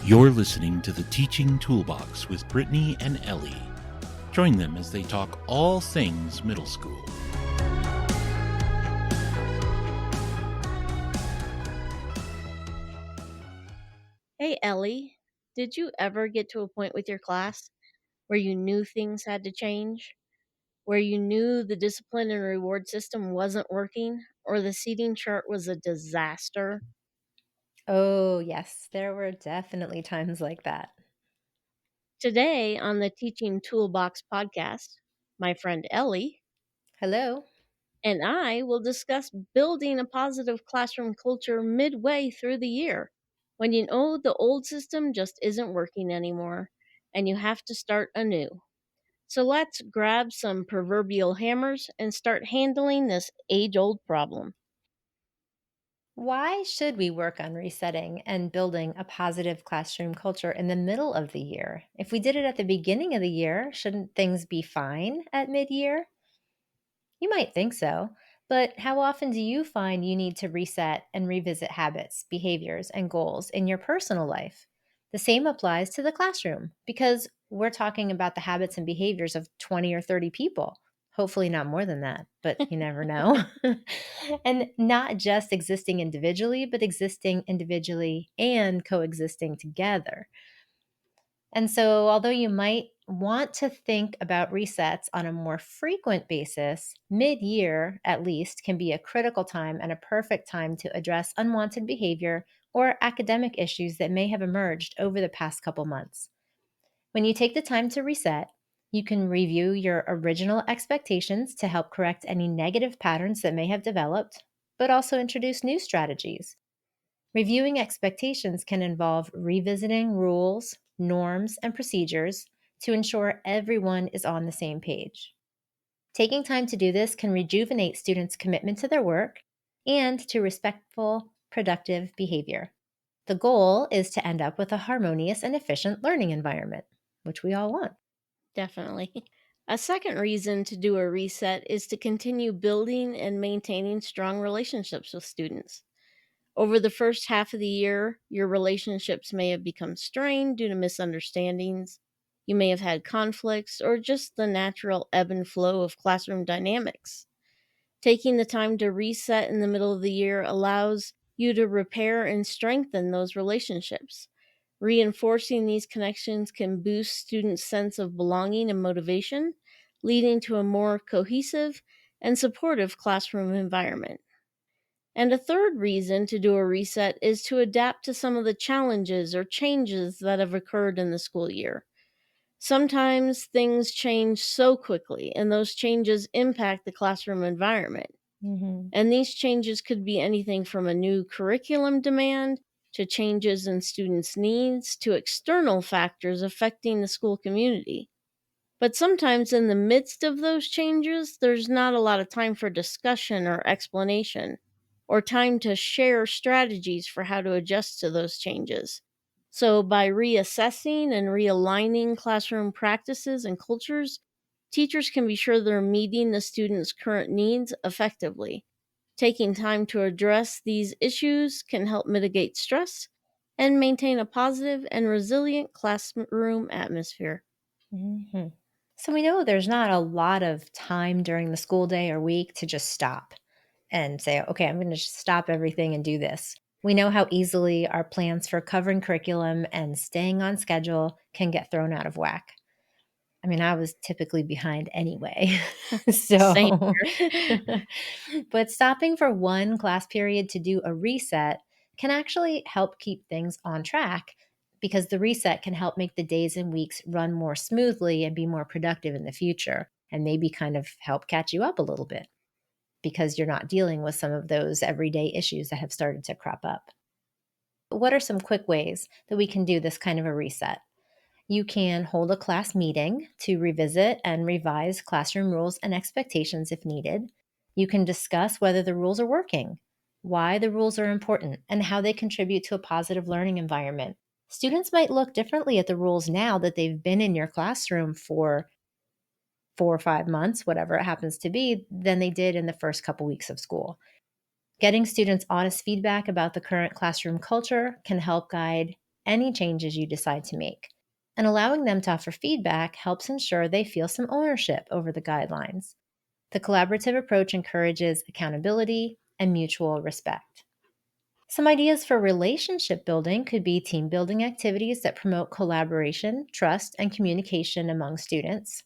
You're listening to the Teaching Toolbox with Brittany and Ellie. Join them as they talk all things middle school. Hey Ellie, did you ever get to a point with your class where you knew things had to change? Where you knew the discipline and reward system wasn't working or the seating chart was a disaster? Oh, yes, there were definitely times like that. Today on the Teaching Toolbox Podcast, my friend Ellie Hello. and I will discuss building a positive classroom culture midway through the year when you know the old system just isn't working anymore and you have to start anew. So let's grab some proverbial hammers and start handling this age old problem. Why should we work on resetting and building a positive classroom culture in the middle of the year? If we did it at the beginning of the year, shouldn't things be fine at mid year? You might think so, but how often do you find you need to reset and revisit habits, behaviors, and goals in your personal life? The same applies to the classroom because we're talking about the habits and behaviors of 20 or 30 people. Hopefully, not more than that, but you never know. And not just existing individually, but existing individually and coexisting together. And so, although you might want to think about resets on a more frequent basis, mid year at least can be a critical time and a perfect time to address unwanted behavior or academic issues that may have emerged over the past couple months. When you take the time to reset, you can review your original expectations to help correct any negative patterns that may have developed, but also introduce new strategies. Reviewing expectations can involve revisiting rules, norms, and procedures to ensure everyone is on the same page. Taking time to do this can rejuvenate students' commitment to their work and to respectful, productive behavior. The goal is to end up with a harmonious and efficient learning environment, which we all want. Definitely. A second reason to do a reset is to continue building and maintaining strong relationships with students. Over the first half of the year, your relationships may have become strained due to misunderstandings. You may have had conflicts or just the natural ebb and flow of classroom dynamics. Taking the time to reset in the middle of the year allows you to repair and strengthen those relationships. Reinforcing these connections can boost students' sense of belonging and motivation, leading to a more cohesive and supportive classroom environment. And a third reason to do a reset is to adapt to some of the challenges or changes that have occurred in the school year. Sometimes things change so quickly, and those changes impact the classroom environment. Mhm. And these changes could be anything from a new curriculum demand to changes in students' needs to external factors affecting the school community. But sometimes in the midst of those changes, there's not a lot of time for discussion or explanation, or time to share strategies for how to adjust to those changes. So, by reassessing and realigning classroom practices and cultures, teachers can be sure they're meeting the students' current needs effectively. Taking time to address these issues can help mitigate stress and maintain a positive and resilient classroom atmosphere. Mhm. So we know there's not a lot of time during the school day or week to just stop and say, okay, I'm going to just stop everything and do this. We know how easily our plans for covering curriculum and staying on schedule can get thrown out of whack. I mean, I was typically behind anyway. Same So, here. but stopping for one class period to do a reset can actually help keep things on track because the reset can help make the days and weeks run more smoothly and be more productive in the future and maybe kind of help catch you up a little bit because you're not dealing with some of those everyday issues that have started to crop up. What are some quick ways that we can do this kind of a reset? You can hold a class meeting to revisit and revise classroom rules and expectations if needed. You can discuss whether the rules are working, why the rules are important, and how they contribute to a positive learning environment. Students might look differently at the rules now that they've been in your classroom for 4 or 5 months, whatever it happens to be, than they did in the first couple weeks of school. Getting students honest feedback about the current classroom culture can help guide any changes you decide to make. And allowing them to offer feedback helps ensure they feel some ownership over the guidelines. The collaborative approach encourages accountability and mutual respect. Some ideas for relationship building could be team building activities that promote collaboration, trust, and communication among students.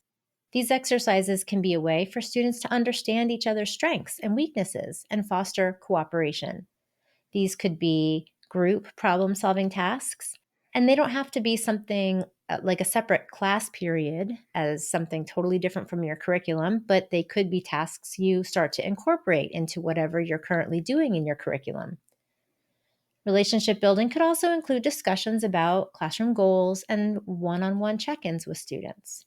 These exercises can be a way for students to understand each other's strengths and weaknesses and foster cooperation. These could be group problem-solving tasks, and they don't have to be something like a separate class period as something totally different from your curriculum, but they could be tasks you start to incorporate into whatever you're currently doing in your curriculum. Relationship building could also include discussions about classroom goals and one-on-one check-ins with students.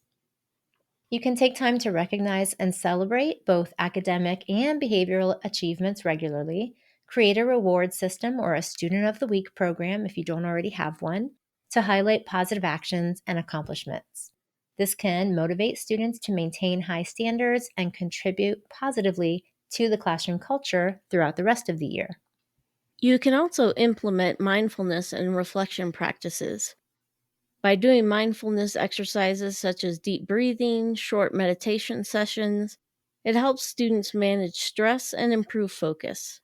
You can take time to recognize and celebrate both academic and behavioral achievements regularly. Create a reward system or a Student of the Week program if you don't already have one to highlight positive actions and accomplishments. This can motivate students to maintain high standards and contribute positively to the classroom culture throughout the rest of the year. You can also implement mindfulness and reflection practices. By doing mindfulness exercises such as deep breathing, short meditation sessions, it helps students manage stress and improve focus.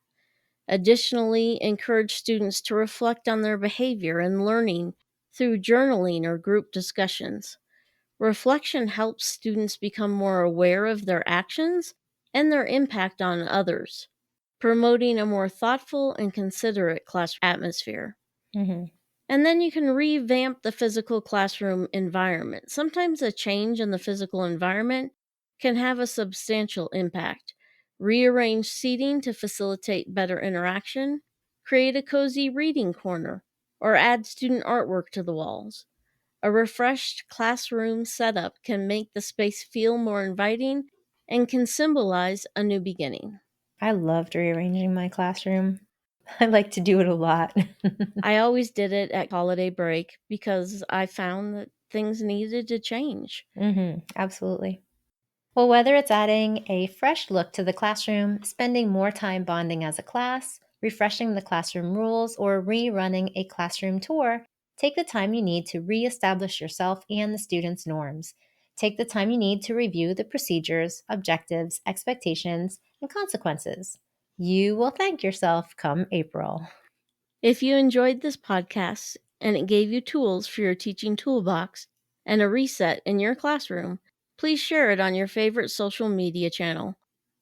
Additionally, encourage students to reflect on their behavior and learning through journaling or group discussions. Reflection helps students become more aware of their actions and their impact on others, promoting a more thoughtful and considerate class atmosphere. Mm-hmm. And then you can revamp the physical classroom environment. Sometimes a change in the physical environment can have a substantial impact. Rearrange seating to facilitate better interaction, create a cozy reading corner, or add student artwork to the walls. A refreshed classroom setup can make the space feel more inviting and can symbolize a new beginning. I loved rearranging my classroom. I like to do it a lot. I always did it at holiday break because I found that things needed to change. Absolutely. Well, whether it's adding a fresh look to the classroom, spending more time bonding as a class, refreshing the classroom rules, or rerunning a classroom tour, take the time you need to reestablish yourself and the students' norms. Take the time you need to review the procedures, objectives, expectations, and consequences. You will thank yourself come April. If you enjoyed this podcast and it gave you tools for your teaching toolbox and a reset in your classroom, please share it on your favorite social media channel.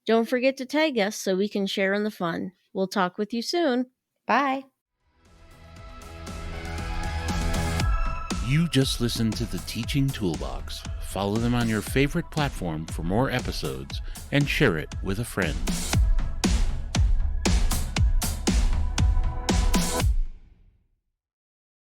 Don't forget to tag us so we can share in the fun. We'll talk with you soon. Bye. You just listened to the Teaching Toolbox. Follow them on your favorite platform for more episodes and share it with a friend.